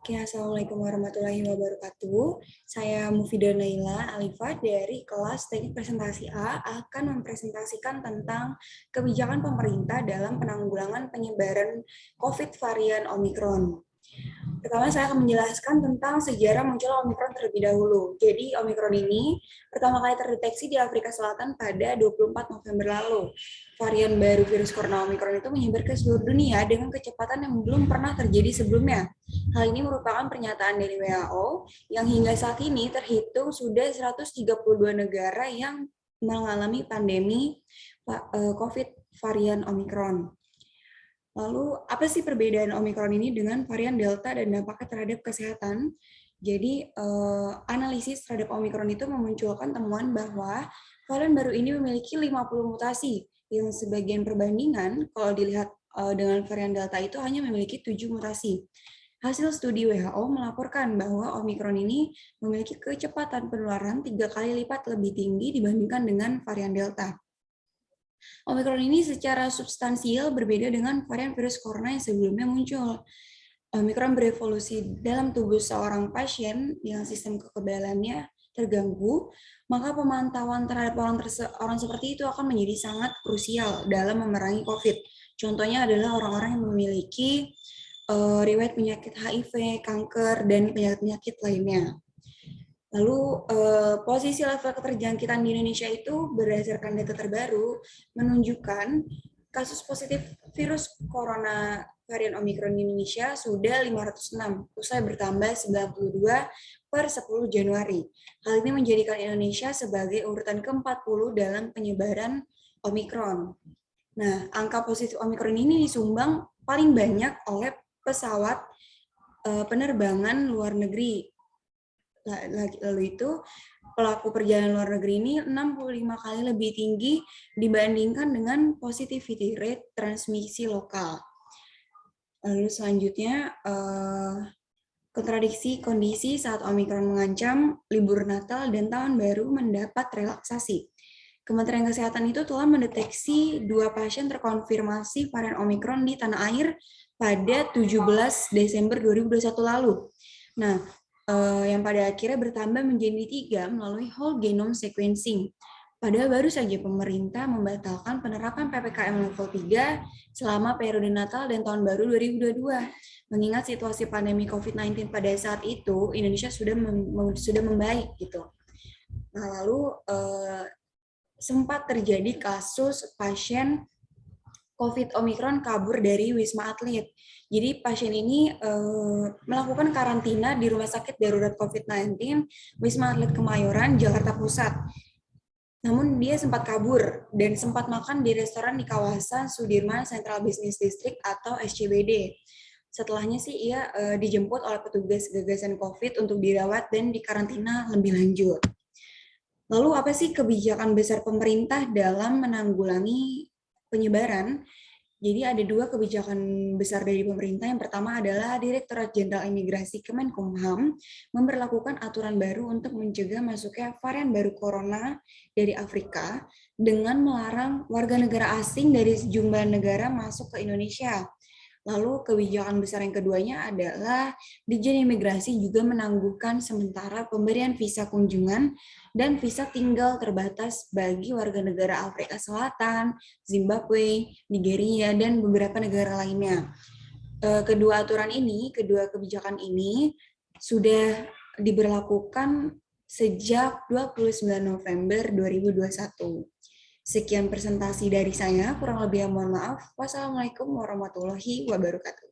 Oke, Assalamualaikum warahmatullahi wabarakatuh. Saya Mufidah Naila Alifa dari kelas Teknik Presentasi A akan mempresentasikan tentang kebijakan pemerintah dalam penanggulangan penyebaran COVID varian Omikron. Pertama, saya akan menjelaskan tentang sejarah muncul Omikron terlebih dahulu. Jadi, Omikron ini pertama kali terdeteksi di Afrika Selatan pada 24 November lalu. Varian baru virus corona Omikron itu menyebar ke seluruh dunia dengan kecepatan yang belum pernah terjadi sebelumnya. Hal ini merupakan pernyataan dari WHO yang hingga saat ini terhitung sudah 132 negara yang mengalami pandemi COVID varian Omikron. Lalu, apa sih perbedaan Omikron ini dengan varian Delta dan dampaknya terhadap kesehatan? Jadi, analisis terhadap Omikron itu memunculkan temuan bahwa varian baru ini memiliki 50 mutasi, yang sebagian perbandingan, kalau dilihat dengan varian Delta itu hanya memiliki 7 mutasi. Hasil studi WHO melaporkan bahwa Omikron ini memiliki kecepatan penularan 3 kali lipat lebih tinggi dibandingkan dengan varian Delta. Omikron ini secara substansial berbeda dengan varian virus corona yang sebelumnya muncul. Omikron berevolusi dalam tubuh seorang pasien yang sistem kekebalannya terganggu, maka pemantauan terhadap orang seperti itu akan menjadi sangat krusial dalam memerangi COVID. Contohnya adalah orang-orang yang memiliki riwayat penyakit HIV, kanker, dan penyakit-penyakit lainnya. Lalu posisi level keterjangkitan di Indonesia itu berdasarkan data terbaru menunjukkan kasus positif virus corona varian Omikron di Indonesia sudah 506, usai bertambah 92 per 10 Januari. Hal ini menjadikan Indonesia sebagai urutan ke-40 dalam penyebaran Omikron. Nah, angka positif Omikron ini disumbang paling banyak oleh pesawat penerbangan luar negeri. Lalu itu pelaku perjalanan luar negeri ini 65 kali lebih tinggi dibandingkan dengan positivity rate transmisi lokal. Lalu selanjutnya kontradiksi kondisi saat Omikron mengancam libur Natal dan Tahun Baru mendapat relaksasi. Kementerian Kesehatan itu telah mendeteksi 2 pasien terkonfirmasi varian Omikron di tanah air pada 17 Desember 2021 lalu. Nah, yang pada akhirnya bertambah menjadi 3 melalui whole genome sequencing. Padahal baru saja pemerintah membatalkan penerapan PPKM level 3 selama periode Natal dan Tahun Baru 2022. Mengingat situasi pandemi COVID-19 pada saat itu, Indonesia sudah membaik gitu. Nah, lalu sempat terjadi kasus pasien COVID Omikron kabur dari Wisma Atlet. Jadi pasien ini melakukan karantina di Rumah Sakit Darurat COVID-19 Wisma Atlet Kemayoran, Jakarta Pusat. Namun dia sempat kabur dan sempat makan di restoran di kawasan Sudirman Central Business District atau SCBD. Setelahnya sih ia dijemput oleh petugas gagasan COVID untuk dirawat dan dikarantina lebih lanjut. Lalu apa sih kebijakan besar pemerintah dalam menanggulangi penyebaran? Jadi ada 2 kebijakan besar dari pemerintah. Yang pertama adalah Direktorat Jenderal Imigrasi Kemenkumham memberlakukan aturan baru untuk mencegah masuknya varian baru corona dari Afrika dengan melarang warga negara asing dari sejumlah negara masuk ke Indonesia. Lalu kebijakan besar yang keduanya adalah Ditjen Imigrasi juga menangguhkan sementara pemberian visa kunjungan dan visa tinggal terbatas bagi warga negara Afrika Selatan, Zimbabwe, Nigeria, dan beberapa negara lainnya. Kedua kebijakan ini sudah diberlakukan sejak 29 November 2021. Sekian presentasi dari saya, kurang lebih mohon maaf. Wassalamualaikum warahmatullahi wabarakatuh.